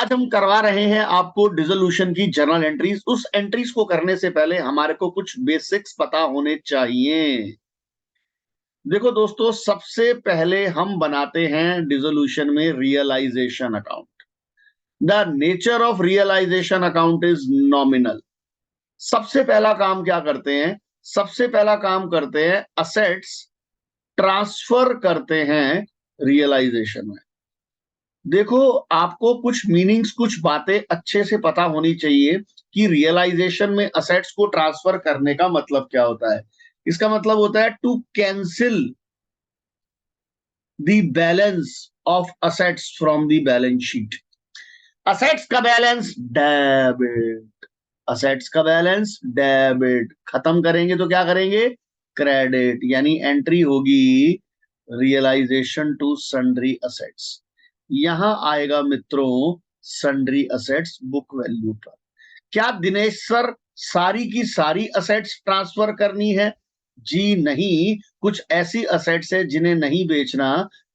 आज हम करवा रहे हैं आपको डिसोल्यूशन की जर्नल एंट्रीज। उस एंट्रीज को करने से पहले हमारे को कुछ बेसिक्स पता होने चाहिए। देखो दोस्तों, सबसे पहले हम बनाते हैं डिसोल्यूशन में realisation account. The nature of realisation account is nominal. सबसे पहला काम क्या करते हैं? सबसे पहला काम करते हैं असेट्स ट्रांसफर करते हैं रियलाइजेशन में। देखो, आपको कुछ मीनिंग्स, कुछ बातें अच्छे से पता होनी चाहिए कि रियलाइजेशन में असेट्स को ट्रांसफर करने का मतलब क्या होता है। इसका मतलब होता है to cancel the balance of assets from the balance sheet. Assets का बैलेंस डेबिट, असेट्स का बैलेंस डेबिट, खत्म करेंगे तो क्या करेंगे? क्रेडिट। यानी एंट्री होगी रियलाइजेशन टू सन्ड्री असेट्स। यहां आएगा मित्रों सन्ड्री असेट्स बुक वैल्यू पर। क्या दिनेश सर सारी की सारी असेट्स ट्रांसफर करनी है? जी नहीं, कुछ ऐसी असेट्स है जिन्हें नहीं बेचना,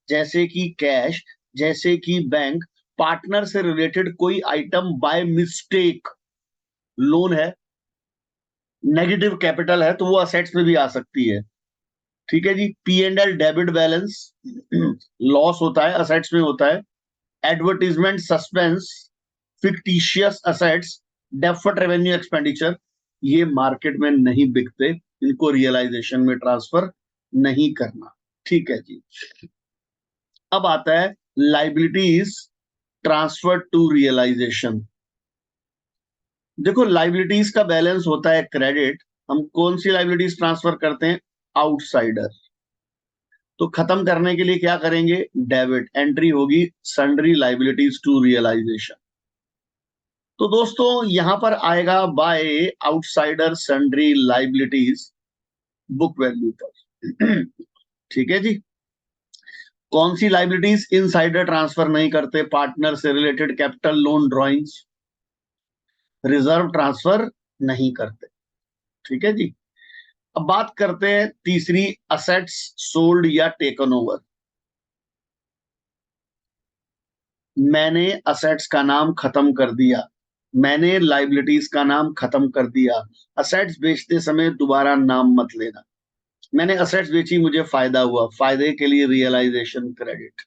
जैसे कि कैश, जैसे कि बैंक, पार्टनर से रिलेटेड कोई आइटम बाय मिस्टेक, लोन है, नेगेटिव कैपिटल है, तो वो असेट्स में भी आ सकती है। ठीक है जी। P and L debit balance loss होता है, असेट्स में होता है। Advertisement suspense, fictitious assets, deferred revenue expenditure, ये मार्केट में नहीं बिकते, इनको रियलाइजेशन में ट्रांसफर नहीं करना। ठीक है जी। अब आता है लाइबिलिटीज ट्रांसफर टू रियलाइजेशन। देखो, लाइबिलिटीज का बैलेंस होता है क्रेडिट। हम कौन सी लाइबिलिटीज ट्रांसफर करते हैं? आउटसाइडर। तो खत्म करने के लिए क्या करेंगे? डेबिट। एंट्री होगी सन्ड्री लाइबिलिटीज टू रियलाइजेशन। तो दोस्तों यहां पर आएगा by outsider sundry liabilities book value पर। ठीक है जी। कौन सी लाइबिलिटीज? इनसाइडर ट्रांसफर नहीं करते, पार्टनर से related capital loan drawings, reserve transfer नहीं करते। ठीक है जी। अब बात करते हैं तीसरी, असेट्स सोल्ड या टेकन ओवर। मैंने असेट्स का नाम खत्म कर दिया, मैंने लाइबिलिटीज का नाम खत्म कर दिया। असेट्स बेचते समय दोबारा नाम मत लेना। मैंने असेट्स बेची, मुझे फायदा हुआ, फायदे के लिए रियलाइजेशन क्रेडिट,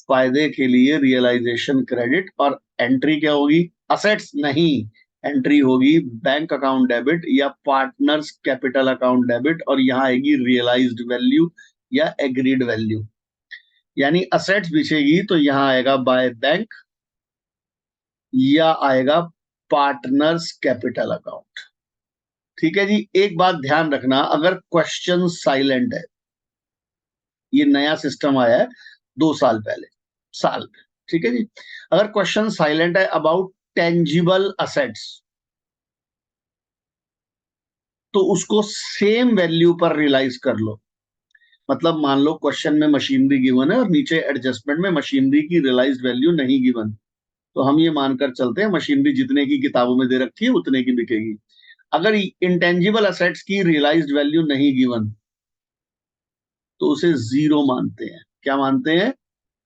फायदे के लिए रियलाइजेशन क्रेडिट। और एंट्री क्या होगी? असेट्स नहीं, एंट्री होगी बैंक अकाउंट डेबिट या पार्टनर्स कैपिटल अकाउंट डेबिट, और यहां आएगी रियलाइज्ड वैल्यू या एग्रीड वैल्यू। यानी असेट्स बिछेगी तो यहां आएगा बाय बैंक या आएगा पार्टनर्स कैपिटल अकाउंट। ठीक है जी। एक बात ध्यान रखना, अगर क्वेश्चन साइलेंट है, ये नया सिस्टम आया है 2 साल पहले, साल में, ठीक है जी। अगर क्वेश्चन साइलेंट है अबाउट टेंजिबल असेट्स, तो उसको सेम वैल्यू पर रियलाइज कर लो। मतलब मान लो क्वेश्चन में मशीनरी गिवन है और नीचे एडजस्टमेंट में मशीनरी की रियलाइज्ड वैल्यू नहीं गिवन, तो हम ये मानकर चलते हैं मशीनरी जितने की किताबों में दे रखी है उतने की बिकेगी। अगर इंटेंजिबल असेट्स की रियलाइज्ड वैल्यू नहीं गिवन, तो उसे जीरो मानते हैं। क्या मानते हैं?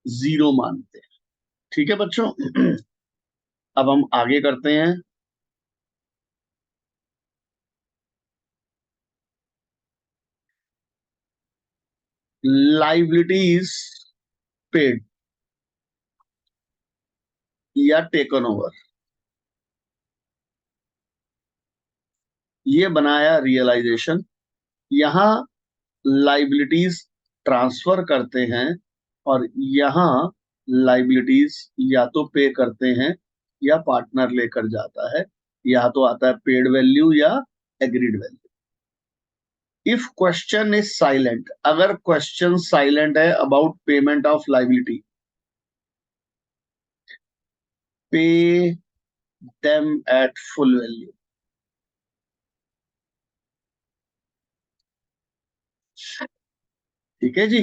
जीरो मानते हैं। ठीक है बच्चों। अब हम आगे करते हैं। लाइबिलिटीज पेड या टेकन ओवर, ये बनाया रियलाइजेशन। यहां लाइबिलिटीज ट्रांसफर करते हैं और यहां लाइबिलिटीज या तो पे करते हैं या पार्टनर लेकर जाता है, या तो आता है पेड वैल्यू या agreed value. If question is silent, अगर क्वेश्चन साइलेंट है about payment of liability, pay them at full value. ठीक है जी।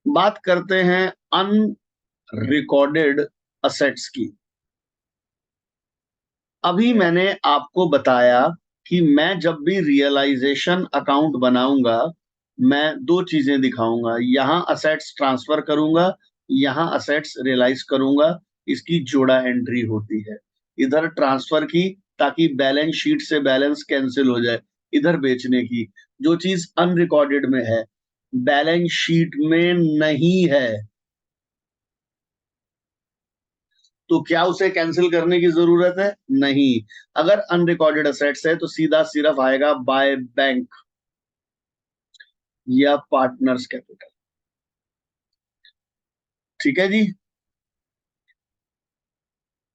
बात करते हैं अनरिकॉर्डेड असेट्स की। अभी मैंने आपको बताया कि मैं जब भी रियलाइजेशन अकाउंट बनाऊंगा, मैं दो चीजें दिखाऊंगा, यहाँ असेट्स ट्रांसफर करूंगा, यहाँ असेट्स रियलाइज करूंगा, इसकी जोड़ा एंट्री होती है। इधर ट्रांसफर की ताकि बैलेंस शीट से बैलेंस कैंसिल हो जाए, इधर बेचने की। जो चीज अनरिकॉर्डेड में है, बैलेंस शीट में नहीं है, तो क्या उसे कैंसिल करने की जरूरत है? नहीं। अगर अनरिकॉर्डेड असेट्स है तो सीधा सिर्फ आएगा बाय बैंक या पार्टनर्स कैपिटल। ठीक है जी।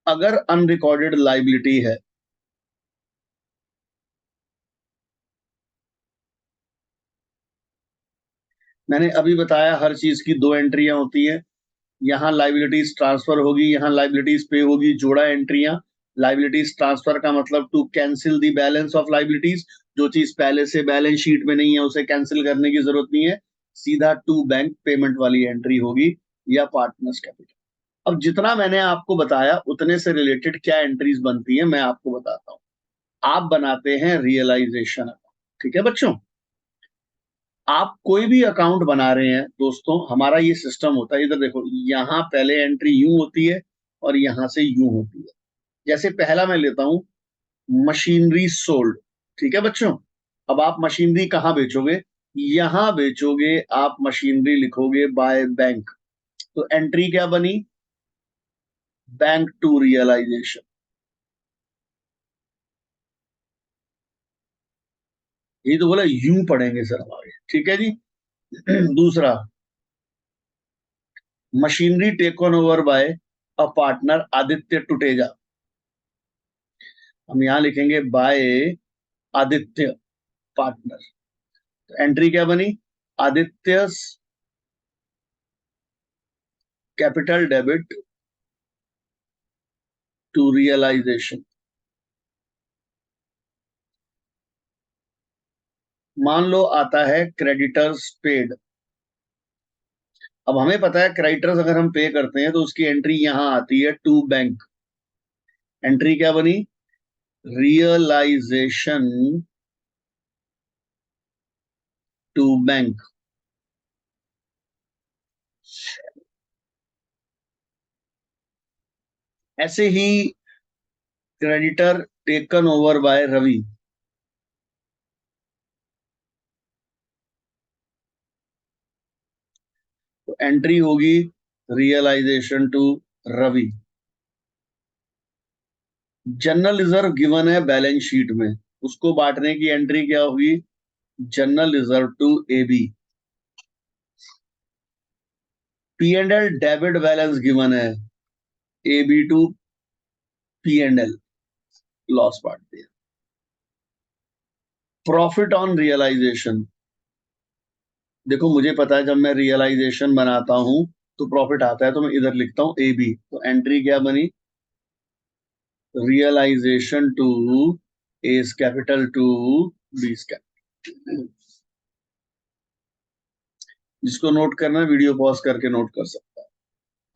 अगर अनरिकॉर्डेड लाइबिलिटी है, मैंने अभी बताया हर चीज की दो एंट्रियां होती है। यहाँ लाइबिलिटीज ट्रांसफर होगी, यहाँ लाइबिलिटीज पे होगी, जोड़ा एंट्रियां। लाइबिलिटीज ट्रांसफर का मतलब to cancel the balance of liabilities. जो चीज पहले से बैलेंस शीट में नहीं है उसे कैंसिल करने की जरूरत नहीं है, सीधा टू बैंक पेमेंट वाली एंट्री होगी या पार्टनर्स कैपिटल। अब जितना मैंने आपको बताया उतने से रिलेटेड क्या एंट्रीज बनती है मैं आपको बताता हूँ। आप बनाते हैं रियलाइजेशन अकाउंट। ठीक है बच्चों, आप कोई भी अकाउंट बना रहे हैं दोस्तों, हमारा ये सिस्टम होता है। इधर देखो, यहाँ पहले एंट्री यूं होती है और यहाँ से यूं होती है। जैसे पहला मैं लेता हूं, मशीनरी सोल्ड। ठीक है बच्चों, अब आप मशीनरी कहाँ बेचोगे? यहां बेचोगे आप मशीनरी, लिखोगे बाय बैंक। तो एंट्री क्या बनी? Bank to realisation. ये तो बोला यूं पढ़ेंगे सर हमारे। ठीक है जी। दूसरा, machinery taken over by a partner Aditya Tuteja. हम यहां लिखेंगे बाय आदित्य पार्टनर। तो एंट्री क्या बनी? Aditya capital debit to realisation. मान लो आता है क्रेडिटर्स पेड। अब हमें पता है क्रेडिटर्स अगर हम पे करते हैं तो उसकी एंट्री यहां आती है टू बैंक। एंट्री क्या बनी? Realisation to bank. ऐसे ही creditor taken over by Ravi. तो एंट्री होगी realisation to Ravi. General reserve given है बैलेंस शीट में, उसको बांटने की एंट्री क्या होगी? General reserve to AB. P and L debit balance given है, AB to P and L, loss बांट दिया। प्रॉफिट ऑन रियलाइजेशन, देखो मुझे पता है जब मैं रियलाइजेशन बनाता हूं तो प्रॉफिट आता है, तो मैं इधर लिखता हूं ए बी। तो एंट्री क्या बनी? Realisation to S capital to B's capital. जिसको नोट करना है वीडियो पॉज करके नोट कर सकता है।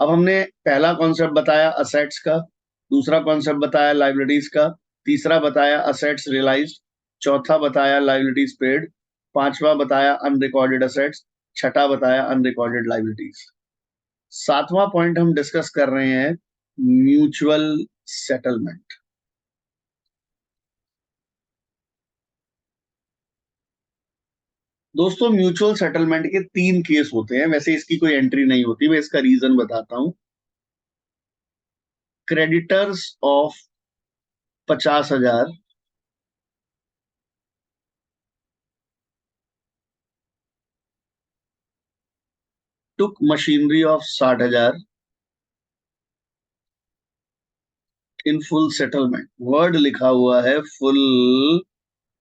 अब हमने पहला कॉन्सेप्ट बताया असेट्स का, दूसरा कॉन्सेप्ट बताया लाइबिलिटीज का, तीसरा बताया असेट्स रियलाइज्ड, चौथा बताया लाइबिलिटीज पेड, पांचवा बताया अनरिकॉर्डेड असेट्स, छठा बताया अनरिकॉर्डेड लाइबिलिटीज। सातवां पॉइंट हम डिस्कस कर रहे हैं म्यूचुअल सेटलमेंट। दोस्तों म्यूचुअल सेटलमेंट के तीन केस होते हैं, वैसे इसकी कोई एंट्री नहीं होती, मैं इसका रीजन बताता हूं। Creditors of 50,000 took machinery of 60,000 in full settlement. Word लिखा हुआ है फुल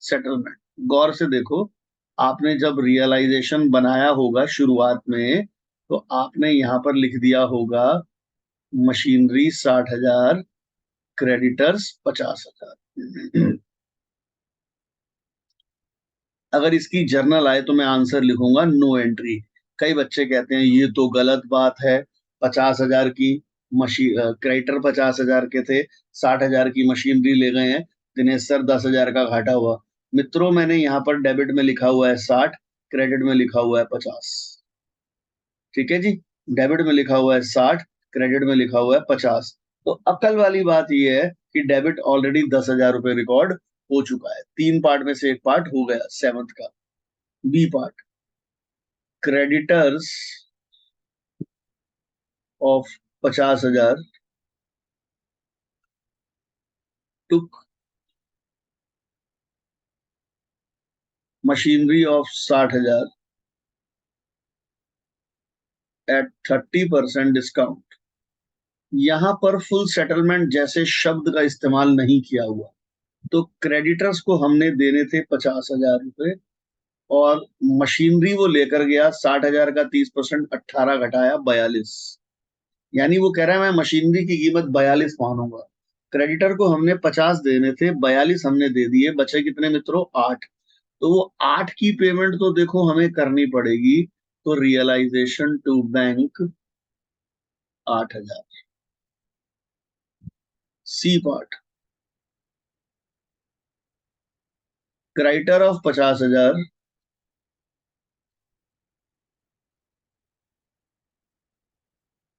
सेटलमेंट। गौर से देखो, आपने जब रियलाइजेशन बनाया होगा शुरुआत में तो आपने यहां पर लिख दिया होगा मशीनरी 60,000, क्रेडिटर्स 50,000। अगर इसकी जर्नल आए तो मैं आंसर लिखूंगा नो एंट्री। कई बच्चे कहते हैं ये तो गलत बात है, 50,000 की मशीन क्रेडिटर 50,000 के थे, 60,000 की मशीनरी ले गए हैं, दिनेश सर 10,000 का घाटा हुआ। मित्रों मैंने यहाँ पर डेबिट में लिखा हुआ है 60, क्रेडिट में लिखा हुआ है 50। ठीक है जी, डेबिट में लिखा हुआ है 60, क्रेडिट में लिखा हुआ है 50। तो अकल वाली बात यह है कि डेबिट ऑलरेडी 10,000 रुपए रिकॉर्ड हो चुका है। 3 पार्ट में से एक पार्ट हो गया, 7th का। B part, creditors of 50,000 took machinery of 60,000 at 30% discount. यहां पर फुल सेटलमेंट जैसे शब्द का इस्तेमाल नहीं किया हुआ। तो क्रेडिटर्स को हमने देने थे 50,000 रुपए और मशीनरी वो लेकर गया 60,000 का 30%, 18 घटाया 42। यानी वो कह रहा है मैं मशीनरी की कीमत 42 मानूंगा। क्रेडिटर को हमने 50 देने थे, 42 हमने दे दिए, बचे कितने मित्रों? 8। तो वो 8 की पेमेंट तो देखो हमें करनी पड़ेगी। तो realisation to bank 8,000। C part, creditor of 50,000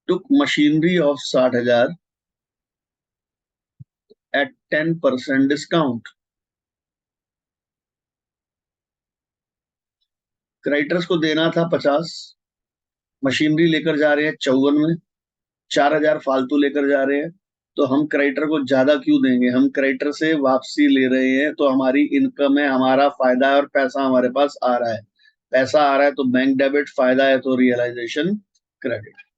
took machinery of 60,000 at 10% discount. Creditors को देना था 50, मशीनरी लेकर जा रहे हैं 54 में, 4,000 फालतू लेकर जा रहे हैं। तो हम क्रेडिटर को ज्यादा क्यों देंगे? हम क्रेडिटर से वापसी ले रहे हैं तो हमारी इनकम है, हमारा फायदा है और पैसा हमारे पास आ रहा है। पैसा आ रहा है तो बैंक डेबिट, फायदा है तो रियलाइजेशन क्रेडिट।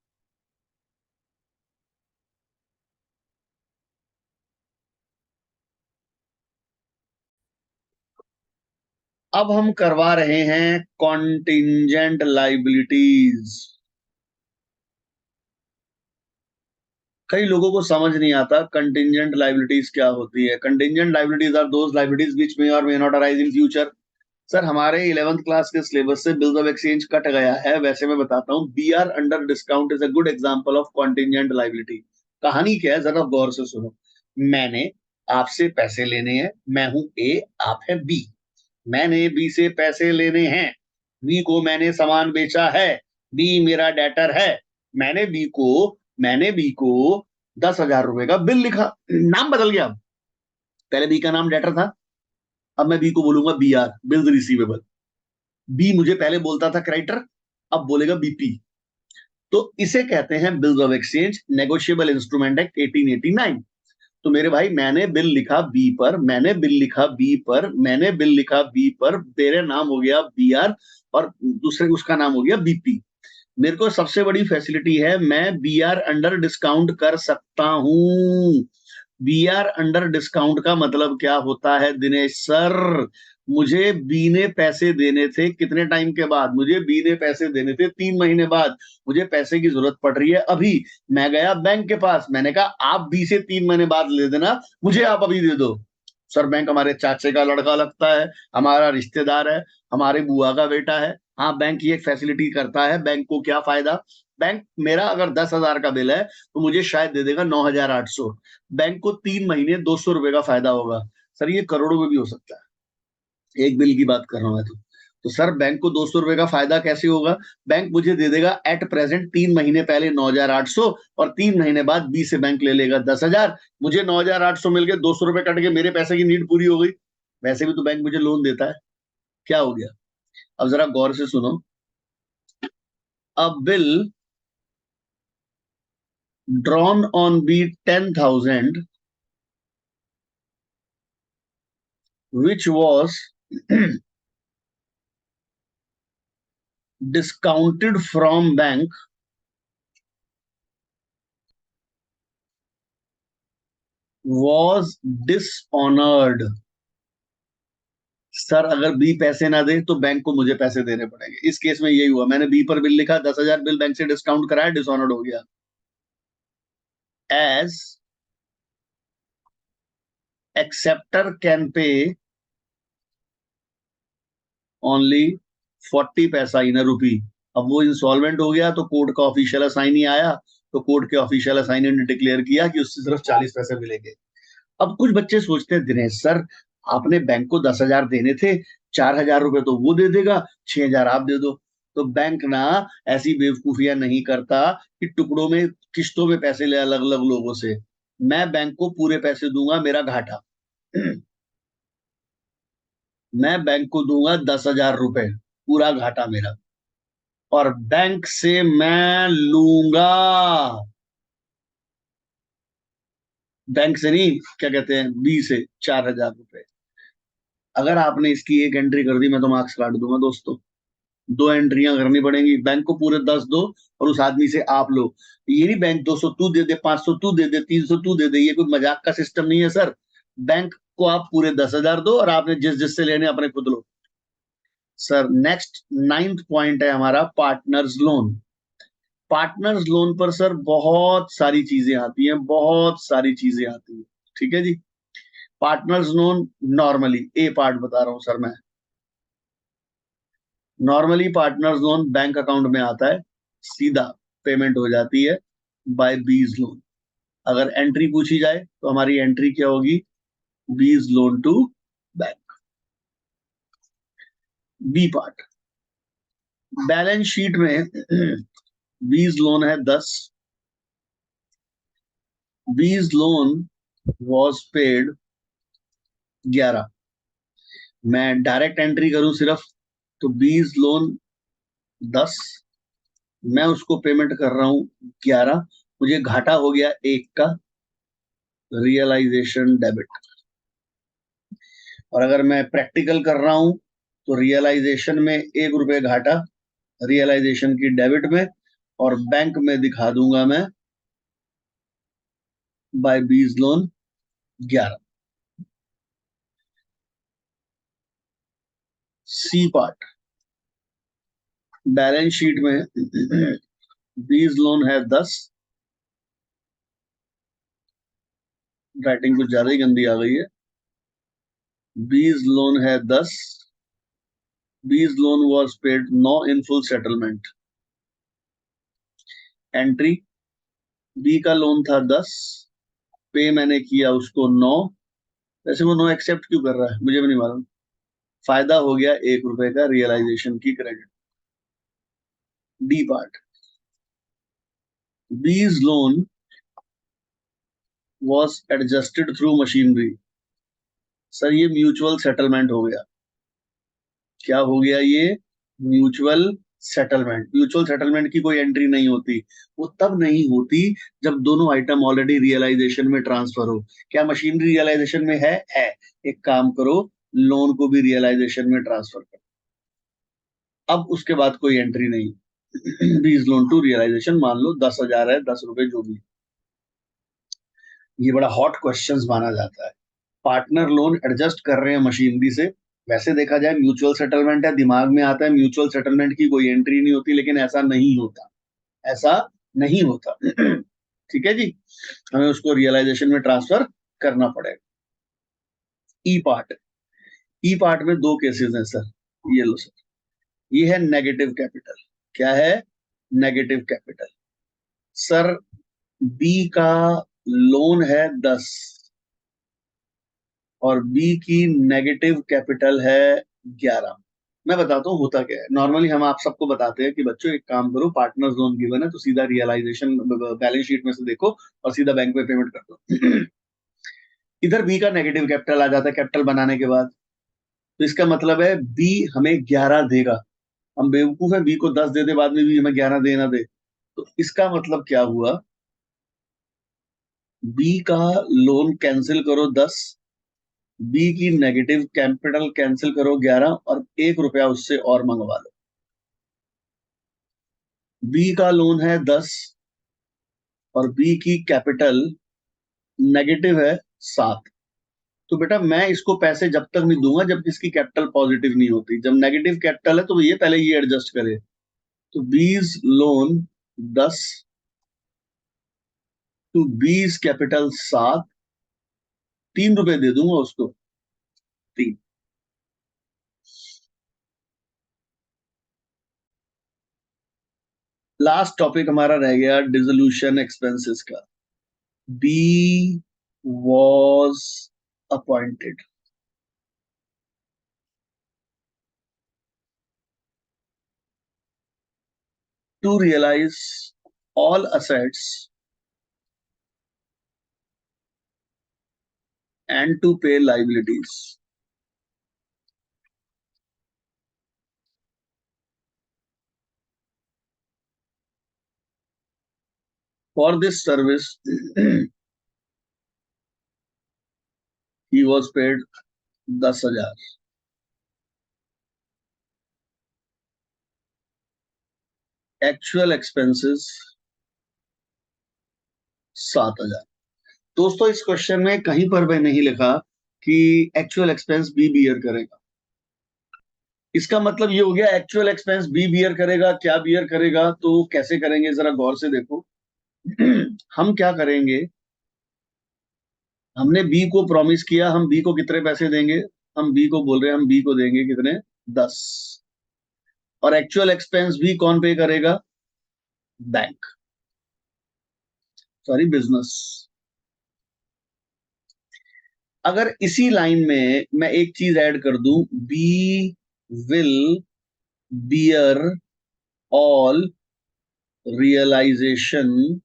अब हम करवा रहे हैं कॉन्टिंजेंट लाइबिलिटीज। कई लोगों को समझ नहीं आता कंटिंजेंट लाइबिलिटीज क्या होती है। Contingent liabilities are those liabilities which may और may not arise in future. Sir हमारे 11th क्लास के सिलेबस से बिल्स ऑफ एक्सचेंज कट गया है। वैसे मैं बताता हूँ, B R under discount is a good example of contingent liability. कहानी क्या है जरा गौर से सुनो। मैंने आपसे पैसे लेने हैं, मैं हूं ए, आप है बी। मैंने बी से पैसे लेने हैं, बी को मैंने सामान बेचा है, बी मेरा डेटर है। मैंने बी को 10,000 रुपए का बिल लिखा, नाम बदल गया। पहले बी का नाम डेटर था, अब मैं बी को बोलूंगा B R, bills receivable. B मुझे पहले बोलता था क्रेडिटर, अब बोलेगा बीपी। तो इसे कहते हैं bills of exchange, negotiable instrument act 1889। तो मेरे भाई मैंने बिल लिखा बी पर, मैंने बिल लिखा बी पर, मैंने बिल लिखा बी पर, तेरे नाम हो गया बी आर और दूसरे उसका नाम हो गया बीपी। मेरे को सबसे बड़ी फैसिलिटी है, मैं बी आर अंडर डिस्काउंट कर सकता हूं। बी आर अंडर डिस्काउंट का मतलब क्या होता है दिनेश सर? मुझे बी ने पैसे देने थे कितने टाइम के बाद? मुझे बी ने पैसे देने थे 3 महीने बाद। मुझे पैसे की जरूरत पड़ रही है अभी। मैं गया बैंक के पास, मैंने कहा आप बी से 3 महीने बाद ले देना, मुझे आप अभी दे दो। सर बैंक हमारे चाचे का लड़का लगता है, हमारा रिश्तेदार है, हमारे बुआ का बेटा है। हाँ बैंक ये एक फैसिलिटी करता है, बैंक को क्या फायदा? बैंक मेरा अगर 10,000 का बिल है तो मुझे शायद दे देगा 9,800। बैंक को 3 महीने 200 रुपए का फायदा होगा। सर ये करोड़ों में भी हो सकता है, एक बिल की बात कर रहा हूं मैं तो सर बैंक को 200 रुपए का फायदा कैसे होगा? बैंक मुझे दे देगा एट प्रेजेंट 3 महीने पहले 9,800 और 3 महीने बाद बी से बैंक ले लेगा 10,000। मुझे 9,800 मिल गए, 200 रुपए कट के मेरे पैसे की नीड पूरी हो गई। वैसे भी तो बैंक मुझे लोन देता है, क्या हो गया? अब जरा गौर से सुनो। अब bill drawn on B 10,000 which was discounted from bank was dishonored। Sir अगर बी पैसे ना दे तो बैंक को मुझे पैसे देने पड़ेंगे। इस केस में यही हुआ, मैंने बी पर बिल लिखा 10,000, बिल बैंक से डिस्काउंट कराया, डिसऑनर्ड हो गया। As acceptor can pay only 40 पैसा इन अ रूपी। अब वो इंसॉल्वेंट हो गया तो कोर्ट का ऑफिशियल असाइनी आया, तो कोर्ट के ऑफिशियल असाइनी ने डिक्लेयर किया कि उससे सिर्फ 40 पैसे मिलेंगे। अब कुछ बच्चे सोचते हैं दिनेश सर आपने बैंक को 10,000 देने थे, 4,000 रुपए तो वो दे देगा, 6,000 आप दे दो। तो बैंक ना ऐसी बेवकूफियां नहीं करता कि टुकड़ों में किश्तों में पैसे ले अलग अलग लोगों से। मैं बैंक को पूरे पैसे दूंगा, मेरा घाटा। मैं बैंक को दूंगा 10,000 रुपए, पूरा घाटा मेरा। और बैंक से मैं लूंगा, बैंक से नहीं, क्या कहते हैं, बी से 4,000 रुपए। अगर आपने इसकी एक एंट्री कर दी, मैं तो मार्क्स काट दूंगा दोस्तों। दो एंट्रियां करनी पड़ेंगी, बैंक को पूरे 10 दो और उस आदमी से आप लो। ये नहीं बैंक 200 तू दे दे, 500 तू दे दे, 300 तू दे दे, ये कोई मजाक का सिस्टम नहीं है सर। बैंक को आप पूरे 10,000 दो और आपने जिस जिससे लेने अपने खुद लो। सर नेक्स्ट 9th पॉइंट है हमारा पार्टनर्स लोन। पार्टनर्स लोन पर सर बहुत सारी चीजें आती हैं, बहुत सारी चीजें आती हैं। ठीक है जी। पार्टनर्स लोन नॉर्मली, ए पार्ट बता रहा हूं सर मैं। Normally partners loan bank account में आता है, सीधा पेमेंट हो जाती है बाय बीज लोन। अगर एंट्री पूछी जाए तो हमारी एंट्री क्या होगी, B's loan to bank. B part, balance sheet में बीज लोन है 10। B's loan was paid 11। मैं डायरेक्ट एंट्री करूं सिर्फ, तो बीज लोन 10, मैं उसको पेमेंट कर रहा हूं 11, मुझे घाटा हो गया 1 का, रियलाइजेशन डेबिट। और अगर मैं प्रैक्टिकल कर रहा हूं तो रियलाइजेशन में 1 रुपए घाटा, रियलाइजेशन की डेबिट में, और बैंक में दिखा दूंगा मैं by B's loan 11। C part, balance sheet में बीज लोन है 10, राइटिंग कुछ ज्यादा ही गंदी आ गई है। बीज लोन है 10, B's loan was paid 9 in full settlement. Entry, B का लोन था 10, पे मैंने किया उसको 9। वैसे वो 9 एक्सेप्ट क्यों कर रहा है मुझे भी नहीं मालूम। फायदा हो गया 1 रुपए का, रियलाइजेशन की क्रेडिट। डी पार्ट, बीज loan was adjusted through machinery. Sir ये म्यूचुअल सेटलमेंट हो गया। क्या हो गया ये, म्यूचुअल सेटलमेंट। म्यूचुअल सेटलमेंट की कोई एंट्री नहीं होती, वो तब नहीं होती जब दोनों आइटम ऑलरेडी रियलाइजेशन में ट्रांसफर हो। क्या मशीनरी रियलाइजेशन में है। एक काम करो, लोन को भी रियलाइजेशन में ट्रांसफर करो, अब उसके बाद कोई एंट्री नहीं। बीज लोन टू रियलाइजेशन, मान लो 10,000 है, 10 रुपए जो भी। ये बड़ा हॉट क्वेश्चंस माना जाता है। पार्टनर लोन एडजस्ट कर रहे हैं मशीनरी से। वैसे देखा जाए म्यूचुअल सेटलमेंट है, दिमाग में आता है म्यूचुअल सेटलमेंट की कोई एंट्री नहीं होती, लेकिन ऐसा नहीं होता, ऐसा नहीं होता। ठीक है जी, हमें उसको रियलाइजेशन में ट्रांसफर करना पड़ेगा। ई पार्ट, ई पार्ट में दो केसेस हैं सर। ये लो सर, ये है नेगेटिव कैपिटल। क्या है, नेगेटिव कैपिटल। सर बी का लोन है 10 और बी की नेगेटिव कैपिटल है 11। मैं बताता हूँ होता क्या है। नॉर्मली हम आप सबको बताते हैं कि बच्चों एक काम करो, पार्टनर्स लोन गिवन है तो सीधा रियलाइजेशन बैलेंस शीट में से देखो और सीधा बैंक में पेमेंट कर दो। इधर बी का नेगेटिव कैपिटल आ जाता है कैपिटल बनाने के बाद, तो इसका मतलब है बी हमें 11 देगा। हम बेवकूफ है, बी को 10 दे दे, बाद में भी हमें 11 देना दे। तो इसका मतलब क्या हुआ, बी का लोन कैंसिल करो 10, बी की नेगेटिव कैपिटल कैंसिल करो 11 और 1 रुपया उससे और मंगवा लो। बी का लोन है 10 और बी की कैपिटल नेगेटिव है 7। तो बेटा मैं इसको पैसे जब तक नहीं दूंगा जब इसकी कैपिटल पॉजिटिव नहीं होती। जब नेगेटिव कैपिटल है तो ये पहले ये एडजस्ट करे। तो बीज लोन 10 टू बीज कैपिटल 7, 3 रुपए दे दूंगा उसको, 3। लास्ट टॉपिक हमारा रह गया डिसोल्यूशन एक्सपेंसेस का। B was appointed, to realize all assets and to pay liabilities. For this service, he was paid 10,000. Actual expenses 7,000. दोस्तों इस क्वेश्चन में कहीं पर भी नहीं लिखा कि एक्चुअल एक्सपेंस बी बियर करेगा। इसका मतलब ये हो गया एक्चुअल एक्सपेंस बी बियर करेगा। क्या बियर करेगा? तो कैसे करेंगे जरा गौर से देखो। हम क्या करेंगे, हमने बी को प्रॉमिस किया, हम बी को कितने पैसे देंगे? हम बी को बोल रहे हैं हम बी को देंगे कितने? 10। और एक्चुअल एक्सपेंस भी कौन पे करेगा? Bank, sorry business. अगर इसी लाइन में मैं एक चीज ऐड कर दूं, B will bear all realisation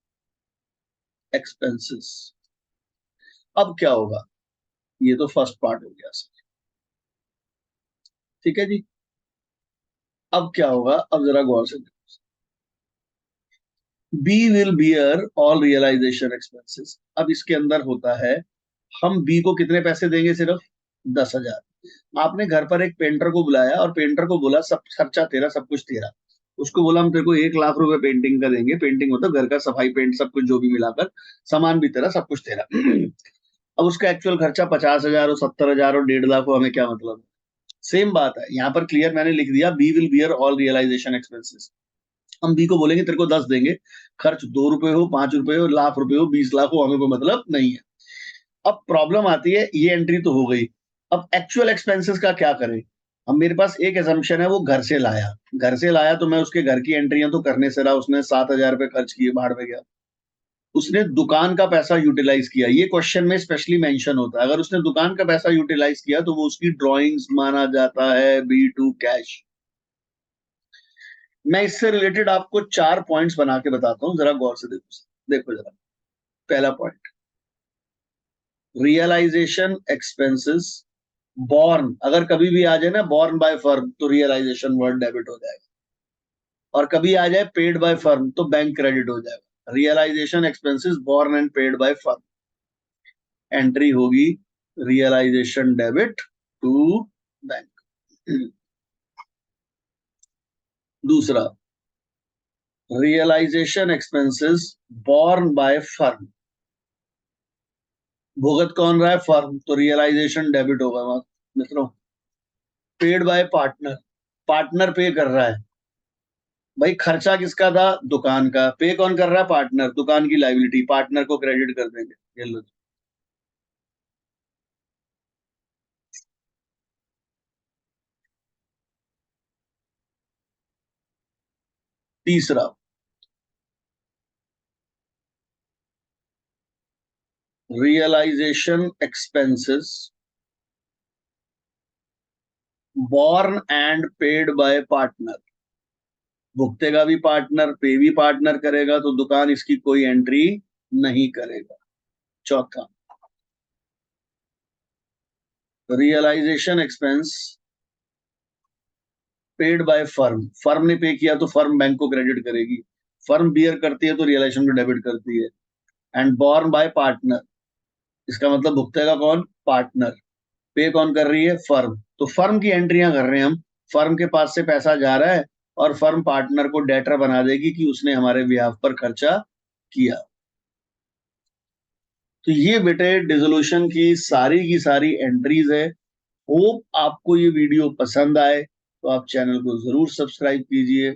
expenses, अब क्या होगा? ये तो फर्स्ट पार्ट हो गया सर, ठीक है जी। अब क्या होगा? अब जरा गौर से देखो। B will bear all realisation expenses, अब इसके अंदर होता है हम बी को कितने पैसे देंगे? सिर्फ 10,000। आपने घर पर एक पेंटर को बुलाया और पेंटर को बोला सब खर्चा तेरा, सब कुछ तेरा। उसको बोला हम तेरे को 1,00,000 रुपए पेंटिंग का देंगे। पेंटिंग मतलब घर का सफाई, पेंट, सब कुछ जो भी मिलाकर, सामान भी तेरा, सब कुछ तेरा। अब उसका एक्चुअल खर्चा 50,000 हो, 70,000 हो, 1,50,000 हो, हमें क्या मतलब? सेम बात है यहाँ पर, क्लियर मैंने लिख दिया, B will bear all realisation expenses. हम बी को बोलेंगे तेरे को 10 देंगे, खर्च 2 रुपए हो, 5 रुपए हो, लाख रुपए हो, 20 लाख हो, हमें कोई मतलब नहीं है। अब प्रॉब्लम आती है, ये एंट्री तो हो गई, अब एक्चुअल एक्सपेंसेस का क्या करें? अब मेरे पास एक एजम्पशन है, वो घर से लाया, घर से लाया तो मैं उसके घर की एंट्रियां तो करने से रहा, उसने 7,000 रुपए खर्च किए, बाहर में गया। उसने दुकान का पैसा यूटिलाइज किया, ये क्वेश्चन में स्पेशली मेंशन होता है, अगर उसने दुकान का पैसा यूटिलाइज किया तो वो उसकी ड्रॉइंग्स माना जाता है बी टू कैश। मैं इससे रिलेटेड आपको 4 पॉइंट्स बना के बताता हूं, जरा गौर से देखो। देखो जरा, पहला पॉइंट, रियलाइजेशन एक्सपेंसेस बॉर्न, अगर कभी भी आ जाए ना बॉर्न बाय फर्म तो रियलाइजेशन वर्ड डेबिट हो जाएगा, और कभी आ जाए पेड बाय फर्म तो बैंक क्रेडिट हो जाएगा। Realisation expenses borne and paid by firm, entry होगी रियलाइजेशन डेबिट टू बैंक। दूसरा, realisation expenses borne by firm, भुगत कौन रहा है? फर्म, तो रियलाइजेशन डेबिट होगा मित्रों। पेड बाय पार्टनर, पार्टनर पे कर रहा है, भाई खर्चा किसका था? दुकान का, पे कौन कर रहा है? पार्टनर, दुकान की लाइबिलिटी पार्टनर को क्रेडिट कर देंगे, ये लो। तीसरा, realisation expenses borne and paid by partner, भुगतेगा भी पार्टनर, पे भी पार्टनर करेगा, तो दुकान इसकी कोई एंट्री नहीं करेगा। चौथा, realisation expense paid by firm, firm ने पे किया तो फर्म बैंक को क्रेडिट करेगी, फर्म बियर करती है तो रियलाइजेशन को डेबिट करती है। एंड बॉर्न बाय पार्टनर, इसका मतलब भुगतेगा कौन? पार्टनर, पे कौन कर रही है? फर्म, तो फर्म की एंट्रियां कर रहे हैं हम, फर्म के पास से पैसा जा रहा है और फर्म पार्टनर को डेटर बना देगी कि उसने हमारे बिहाफ पर खर्चा किया। तो ये बेटे डिसोल्यूशन की सारी एंट्रीज है। होप आपको ये वीडियो पसंद आए, तो आप चैनल को जरूर सब्सक्राइब कीजिए।